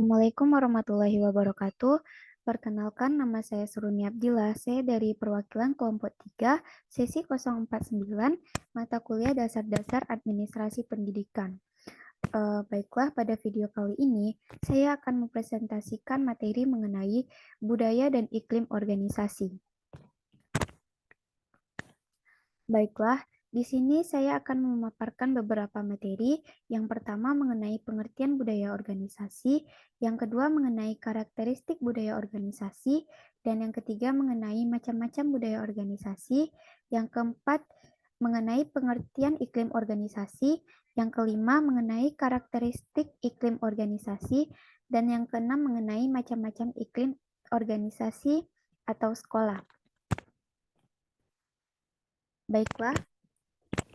Assalamualaikum warahmatullahi wabarakatuh. Perkenalkan, nama saya Suruni Abdillah. Saya dari perwakilan kelompok 3, sesi 049, mata kuliah dasar-dasar administrasi pendidikan. Baiklah, pada video kali ini, saya akan mempresentasikan materi mengenai budaya dan iklim organisasi. Baiklah, di sini saya akan memaparkan beberapa materi. Yang pertama mengenai pengertian budaya organisasi, yang kedua mengenai karakteristik budaya organisasi, dan yang ketiga mengenai macam-macam budaya organisasi, yang keempat mengenai pengertian iklim organisasi, yang kelima mengenai karakteristik iklim organisasi, dan yang keenam mengenai macam-macam iklim organisasi atau sekolah. Baiklah,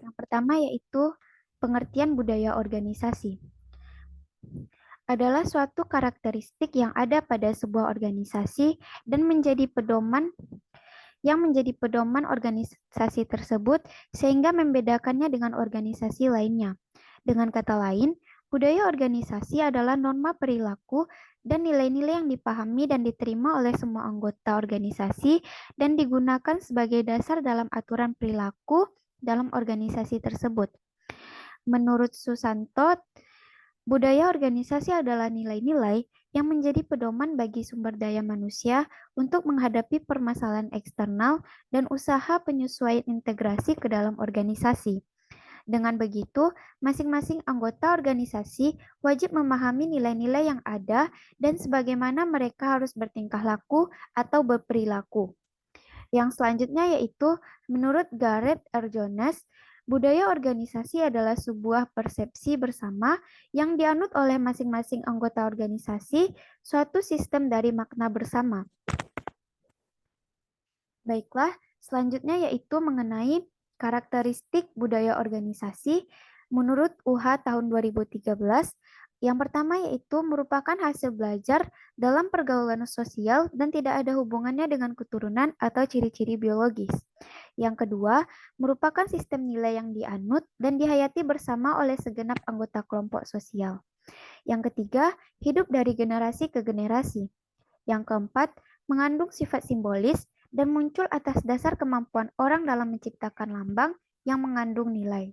yang pertama yaitu pengertian budaya organisasi. Adalah suatu karakteristik yang ada pada sebuah organisasi dan menjadi pedoman organisasi tersebut sehingga membedakannya dengan organisasi lainnya. Dengan kata lain, budaya organisasi adalah norma perilaku dan nilai-nilai yang dipahami dan diterima oleh semua anggota organisasi dan digunakan sebagai dasar dalam aturan perilaku dalam organisasi tersebut. Menurut Susanto, budaya organisasi adalah nilai-nilai yang menjadi pedoman bagi sumber daya manusia untuk menghadapi permasalahan eksternal dan usaha penyesuaian integrasi ke dalam organisasi. Dengan begitu, masing-masing anggota organisasi wajib memahami nilai-nilai yang ada dan sebagaimana mereka harus bertingkah laku atau berperilaku. Yang selanjutnya yaitu, menurut Gareth R. Jones, budaya organisasi adalah sebuah persepsi bersama yang dianut oleh masing-masing anggota organisasi, suatu sistem dari makna bersama. Baiklah, selanjutnya yaitu mengenai karakteristik budaya organisasi menurut UH tahun 2013. Yang pertama yaitu merupakan hasil belajar dalam pergaulan sosial dan tidak ada hubungannya dengan keturunan atau ciri-ciri biologis. Yang kedua, merupakan sistem nilai yang dianut dan dihayati bersama oleh segenap anggota kelompok sosial. Yang ketiga, hidup dari generasi ke generasi. Yang keempat, mengandung sifat simbolis dan muncul atas dasar kemampuan orang dalam menciptakan lambang yang mengandung nilai.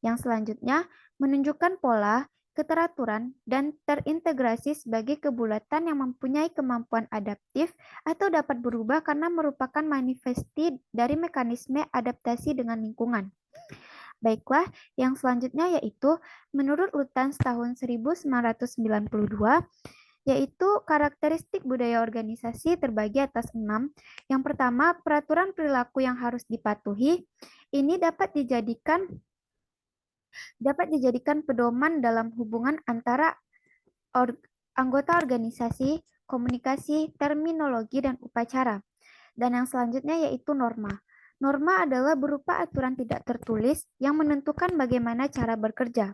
Yang selanjutnya, menunjukkan pola, keteraturan, dan terintegrasi sebagai kebulatan yang mempunyai kemampuan adaptif atau dapat berubah karena merupakan manifesti dari mekanisme adaptasi dengan lingkungan. Baiklah, yang selanjutnya yaitu menurut Lutyens tahun 1992, yaitu karakteristik budaya organisasi terbagi atas 6. Yang pertama, peraturan perilaku yang harus dipatuhi. Ini dapat dijadikan pedoman dalam hubungan antara anggota organisasi, komunikasi, terminologi, dan upacara. Dan yang selanjutnya yaitu norma. Norma adalah berupa aturan tidak tertulis yang menentukan bagaimana cara bekerja.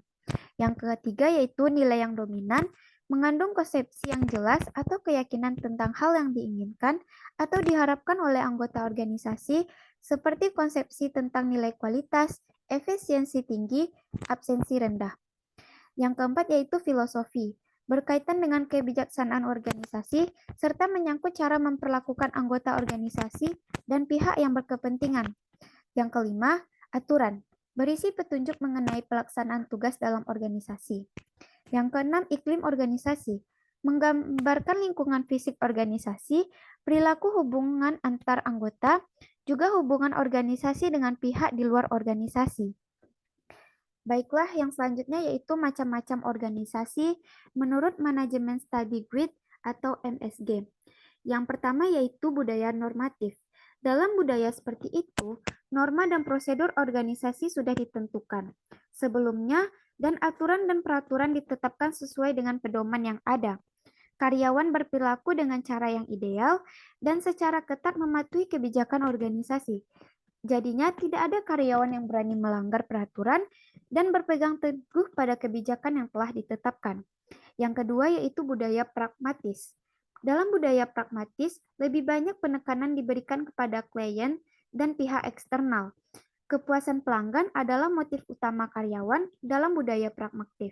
Yang ketiga yaitu nilai yang dominan, mengandung konsepsi yang jelas atau keyakinan tentang hal yang diinginkan atau diharapkan oleh anggota organisasi, seperti konsepsi tentang nilai kualitas, efisiensi tinggi, absensi rendah. Yang keempat yaitu filosofi, berkaitan dengan kebijaksanaan organisasi, serta menyangkut cara memperlakukan anggota organisasi dan pihak yang berkepentingan. Yang kelima, aturan, berisi petunjuk mengenai pelaksanaan tugas dalam organisasi. Yang keenam, iklim organisasi, menggambarkan lingkungan fisik organisasi, perilaku hubungan antar anggota, juga hubungan organisasi dengan pihak di luar organisasi. Baiklah, yang selanjutnya yaitu macam-macam organisasi menurut Manajemen Study Grid atau MSG. Yang pertama yaitu budaya normatif. Dalam budaya seperti itu, norma dan prosedur organisasi sudah ditentukan sebelumnya dan aturan dan peraturan ditetapkan sesuai dengan pedoman yang ada. Karyawan berperilaku dengan cara yang ideal dan secara ketat mematuhi kebijakan organisasi. Jadinya tidak ada karyawan yang berani melanggar peraturan dan berpegang teguh pada kebijakan yang telah ditetapkan. Yang kedua yaitu budaya pragmatis. Dalam budaya pragmatis, lebih banyak penekanan diberikan kepada klien dan pihak eksternal. Kepuasan pelanggan adalah motif utama karyawan dalam budaya pragmatis.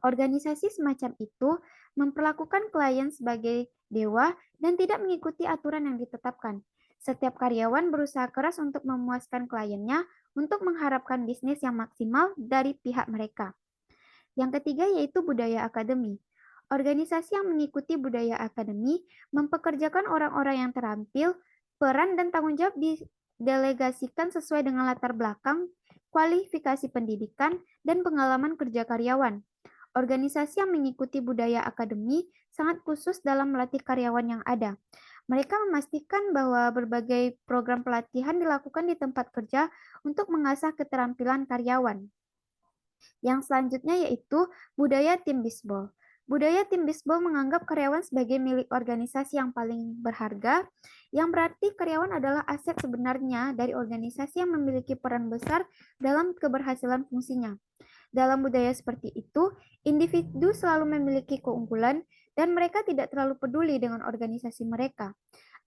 Organisasi semacam itu memperlakukan klien sebagai dewa, dan tidak mengikuti aturan yang ditetapkan. Setiap karyawan berusaha keras untuk memuaskan kliennya untuk mengharapkan bisnis yang maksimal dari pihak mereka. Yang ketiga yaitu budaya akademi. Organisasi yang mengikuti budaya akademi mempekerjakan orang-orang yang terampil, peran dan tanggung jawab didelegasikan sesuai dengan latar belakang, kualifikasi pendidikan, dan pengalaman kerja karyawan. Organisasi yang mengikuti budaya akademi sangat khusus dalam melatih karyawan yang ada. Mereka memastikan bahwa berbagai program pelatihan dilakukan di tempat kerja untuk mengasah keterampilan karyawan. Yang selanjutnya yaitu budaya tim bisbol. Budaya tim bisbol menganggap karyawan sebagai milik organisasi yang paling berharga, yang berarti karyawan adalah aset sebenarnya dari organisasi yang memiliki peran besar dalam keberhasilan fungsinya. Dalam budaya seperti itu, individu selalu memiliki keunggulan dan mereka tidak terlalu peduli dengan organisasi mereka.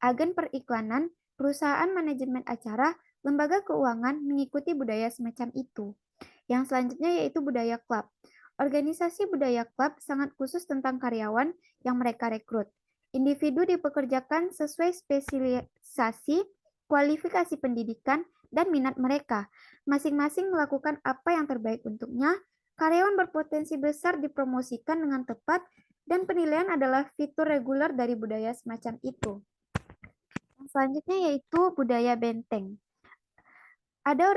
Agen periklanan, perusahaan manajemen acara, lembaga keuangan mengikuti budaya semacam itu. Yang selanjutnya yaitu budaya klub. Organisasi budaya klub sangat khusus tentang karyawan yang mereka rekrut. Individu dipekerjakan sesuai spesialisasi, kualifikasi pendidikan, dan minat mereka. Masing-masing melakukan apa yang terbaik untuknya. Karyawan berpotensi besar dipromosikan dengan tepat, dan penilaian adalah fitur reguler dari budaya semacam itu. Yang selanjutnya yaitu budaya benteng. Ada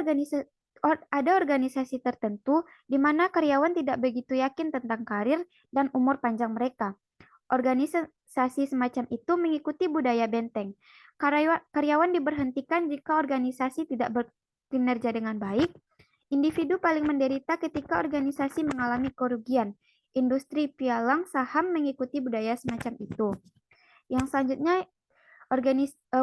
organisasi tertentu di mana karyawan tidak begitu yakin tentang karir dan umur panjang mereka. Organisasi semacam itu mengikuti budaya benteng. Karyawan diberhentikan jika organisasi tidak berkinerja dengan baik. Individu paling menderita ketika organisasi mengalami kerugian. Industri pialang saham mengikuti budaya semacam itu. Yang selanjutnya,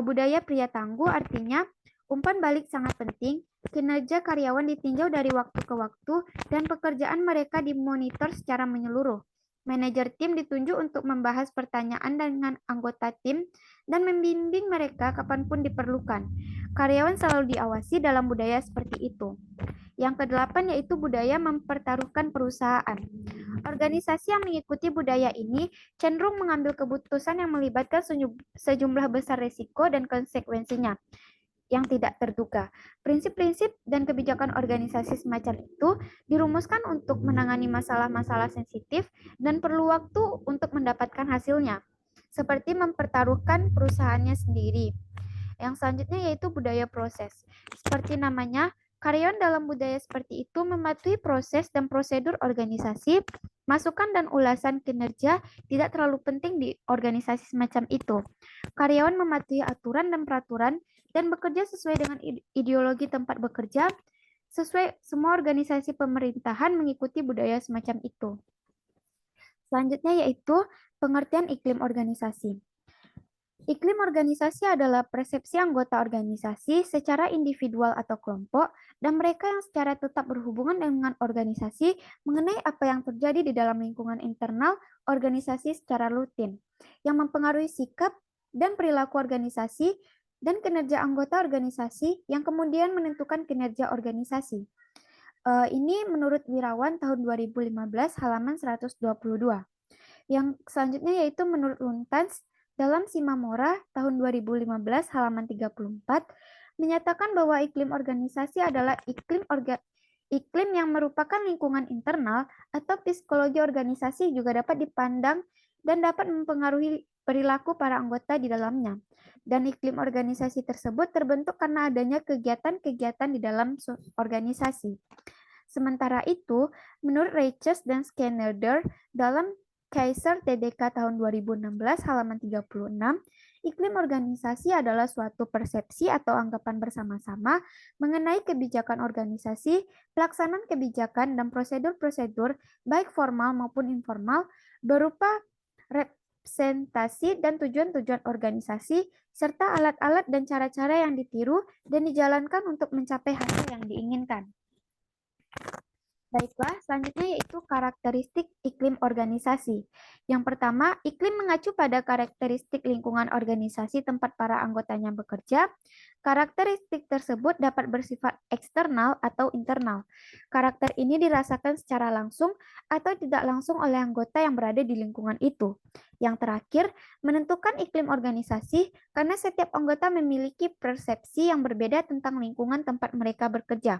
budaya pria tangguh artinya umpan balik sangat penting, kinerja karyawan ditinjau dari waktu ke waktu, dan pekerjaan mereka dimonitor secara menyeluruh. Manajer tim ditunjuk untuk membahas pertanyaan dengan anggota tim dan membimbing mereka kapanpun diperlukan. Karyawan selalu diawasi dalam budaya seperti itu. Yang kedelapan yaitu budaya mempertaruhkan perusahaan. Organisasi yang mengikuti budaya ini cenderung mengambil keputusan yang melibatkan sejumlah besar risiko dan konsekuensinya yang tidak terduga. Prinsip-prinsip dan kebijakan organisasi semacam itu dirumuskan untuk menangani masalah-masalah sensitif dan perlu waktu untuk mendapatkan hasilnya, seperti mempertaruhkan perusahaannya sendiri. Yang selanjutnya yaitu budaya proses. Seperti namanya, karyawan dalam budaya seperti itu mematuhi proses dan prosedur organisasi. Masukan dan ulasan kinerja tidak terlalu penting di organisasi semacam itu. Karyawan mematuhi aturan dan peraturan dan bekerja sesuai dengan ideologi tempat bekerja. Semua organisasi pemerintahan mengikuti budaya semacam itu. Selanjutnya yaitu pengertian iklim organisasi. Iklim organisasi adalah persepsi anggota organisasi secara individual atau kelompok dan mereka yang secara tetap berhubungan dengan organisasi mengenai apa yang terjadi di dalam lingkungan internal organisasi secara rutin, yang mempengaruhi sikap dan perilaku organisasi dan kinerja anggota organisasi yang kemudian menentukan kinerja organisasi. Ini menurut Wirawan tahun 2015 halaman 122. Yang selanjutnya yaitu menurut Luntans dalam Simamora tahun 2015 halaman 34 menyatakan bahwa iklim organisasi adalah iklim yang merupakan lingkungan internal atau psikologi organisasi juga dapat dipandang dan dapat mempengaruhi perilaku para anggota di dalamnya. Dan iklim organisasi tersebut terbentuk karena adanya kegiatan-kegiatan di dalam organisasi. Sementara itu, menurut Reiches dan Schneider dalam Kaiser TDK tahun 2016 halaman 36, iklim organisasi adalah suatu persepsi atau anggapan bersama-sama mengenai kebijakan organisasi, pelaksanaan kebijakan dan prosedur-prosedur baik formal maupun informal berupa representasi dan tujuan-tujuan organisasi serta alat-alat dan cara-cara yang ditiru dan dijalankan untuk mencapai hasil yang diinginkan. Baiklah, selanjutnya yaitu karakteristik iklim organisasi. Yang pertama, iklim mengacu pada karakteristik lingkungan organisasi tempat para anggotanya bekerja. Karakteristik tersebut dapat bersifat eksternal atau internal. Karakter ini dirasakan secara langsung atau tidak langsung oleh anggota yang berada di lingkungan itu. Yang terakhir, menentukan iklim organisasi karena setiap anggota memiliki persepsi yang berbeda tentang lingkungan tempat mereka bekerja.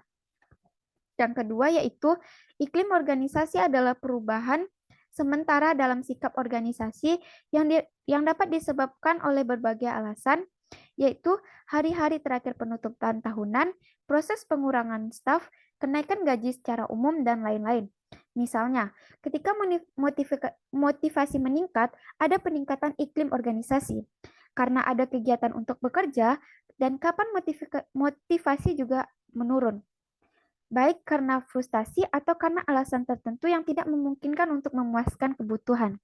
Yang kedua yaitu iklim organisasi adalah perubahan sementara dalam sikap organisasi yang dapat disebabkan oleh berbagai alasan, yaitu hari-hari terakhir penutupan tahunan, proses pengurangan staf, kenaikan gaji secara umum, dan lain-lain. Misalnya, ketika motivasi meningkat, ada peningkatan iklim organisasi. Karena ada kegiatan untuk bekerja, dan kapan motivasi juga menurun baik karena frustasi atau karena alasan tertentu yang tidak memungkinkan untuk memuaskan kebutuhan.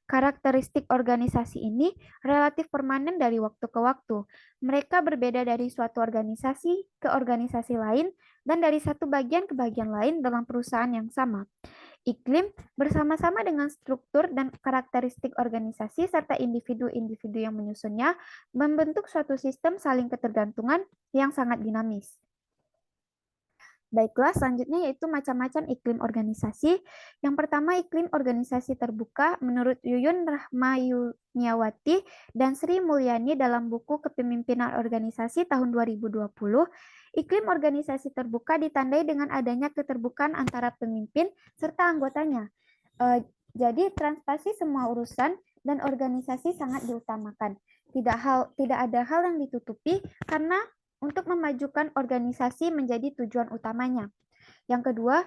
Karakteristik organisasi ini relatif permanen dari waktu ke waktu. Mereka berbeda dari suatu organisasi ke organisasi lain dan dari satu bagian ke bagian lain dalam perusahaan yang sama. Iklim bersama-sama dengan struktur dan karakteristik organisasi serta individu-individu yang menyusunnya membentuk suatu sistem saling ketergantungan yang sangat dinamis. Baiklah, selanjutnya yaitu macam-macam iklim organisasi. Yang pertama, iklim organisasi terbuka menurut Yuyun Rahmayuniawati dan Sri Mulyani dalam buku Kepemimpinan Organisasi tahun 2020. Iklim organisasi terbuka ditandai dengan adanya keterbukaan antara pemimpin serta anggotanya. Jadi, transparansi semua urusan dan organisasi sangat diutamakan. Tidak ada hal yang ditutupi karena untuk memajukan organisasi menjadi tujuan utamanya. Yang kedua,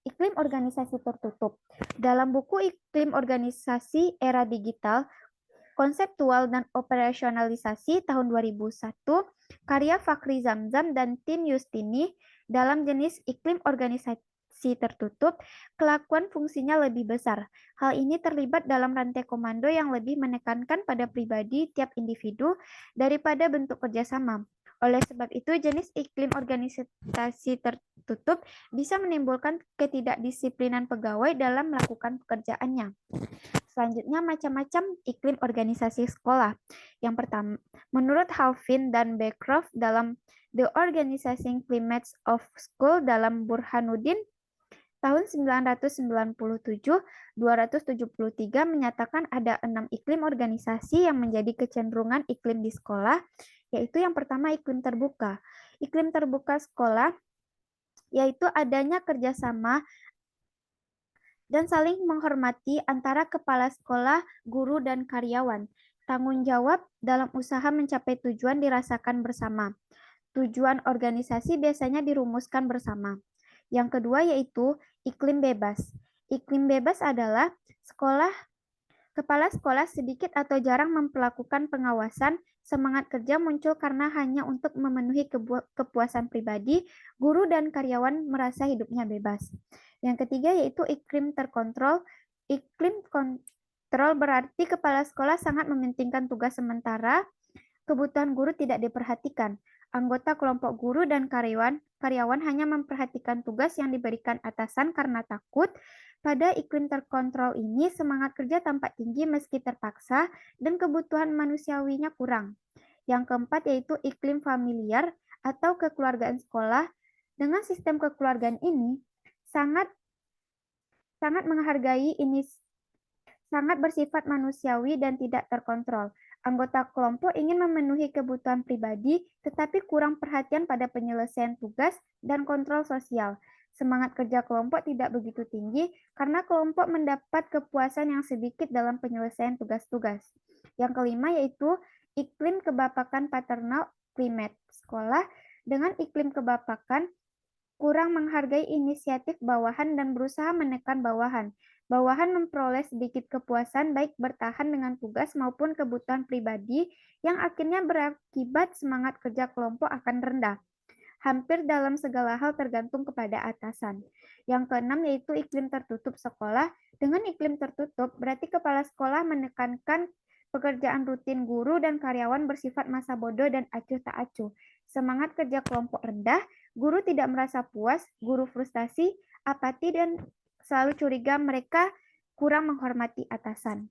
iklim organisasi tertutup. Dalam buku Iklim Organisasi Era Digital, Konseptual dan Operasionalisasi tahun 2001, karya Fakhri Zamzam dan Tin Yustini dalam jenis iklim organisasi tertutup, kelakuan fungsinya lebih besar. Hal ini terlibat dalam rantai komando yang lebih menekankan pada pribadi tiap individu daripada bentuk kerjasama. Oleh sebab itu, jenis iklim organisasi tertutup bisa menimbulkan ketidakdisiplinan pegawai dalam melakukan pekerjaannya. Selanjutnya, macam-macam iklim organisasi sekolah. Yang pertama, menurut Halvin dan Beckcroft dalam The Organizing Climates of School dalam Burhanuddin tahun 997-273 menyatakan ada 6 iklim organisasi yang menjadi kecenderungan iklim di sekolah, yaitu yang pertama iklim terbuka. Iklim terbuka sekolah yaitu adanya kerjasama dan saling menghormati antara kepala sekolah, guru, dan karyawan. Tanggung jawab dalam usaha mencapai tujuan dirasakan bersama. Tujuan organisasi biasanya dirumuskan bersama. Yang kedua yaitu iklim bebas. Iklim bebas adalah kepala sekolah sedikit atau jarang memperlakukan pengawasan. Semangat kerja muncul karena hanya untuk memenuhi kepuasan pribadi, guru dan karyawan merasa hidupnya bebas. Yang ketiga yaitu iklim terkontrol. Iklim kontrol berarti kepala sekolah sangat mementingkan tugas sementara, kebutuhan guru tidak diperhatikan. Anggota kelompok guru dan karyawan hanya memperhatikan tugas yang diberikan atasan karena takut. Pada iklim terkontrol ini, semangat kerja tampak tinggi meski terpaksa dan kebutuhan manusiawinya kurang. Yang keempat yaitu iklim familiar atau kekeluargaan sekolah. Dengan sistem kekeluargaan ini, sangat menghargai ini sangat bersifat manusiawi dan tidak terkontrol. Anggota kelompok ingin memenuhi kebutuhan pribadi, tetapi kurang perhatian pada penyelesaian tugas dan kontrol sosial. Semangat kerja kelompok tidak begitu tinggi karena kelompok mendapat kepuasan yang sedikit dalam penyelesaian tugas-tugas. Yang kelima yaitu iklim kebapakan paternal climate. Sekolah dengan iklim kebapakan kurang menghargai inisiatif bawahan dan berusaha menekan bawahan. Bawahan memperoleh sedikit kepuasan baik bertahan dengan tugas maupun kebutuhan pribadi yang akhirnya berakibat semangat kerja kelompok akan rendah. Hampir dalam segala hal tergantung kepada atasan. Yang keenam yaitu iklim tertutup sekolah. Dengan iklim tertutup berarti kepala sekolah menekankan pekerjaan rutin guru dan karyawan bersifat masa bodoh dan acuh tak acuh. Semangat kerja kelompok rendah, guru tidak merasa puas, guru frustasi, apati dan selalu curiga mereka kurang menghormati atasan.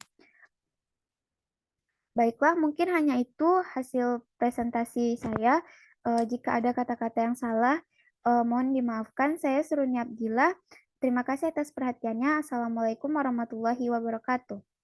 Baiklah, mungkin hanya itu hasil presentasi saya. Jika ada kata-kata yang salah, mohon dimaafkan. Saya Surunya Abdillah. Terima kasih atas perhatiannya. Assalamualaikum warahmatullahi wabarakatuh.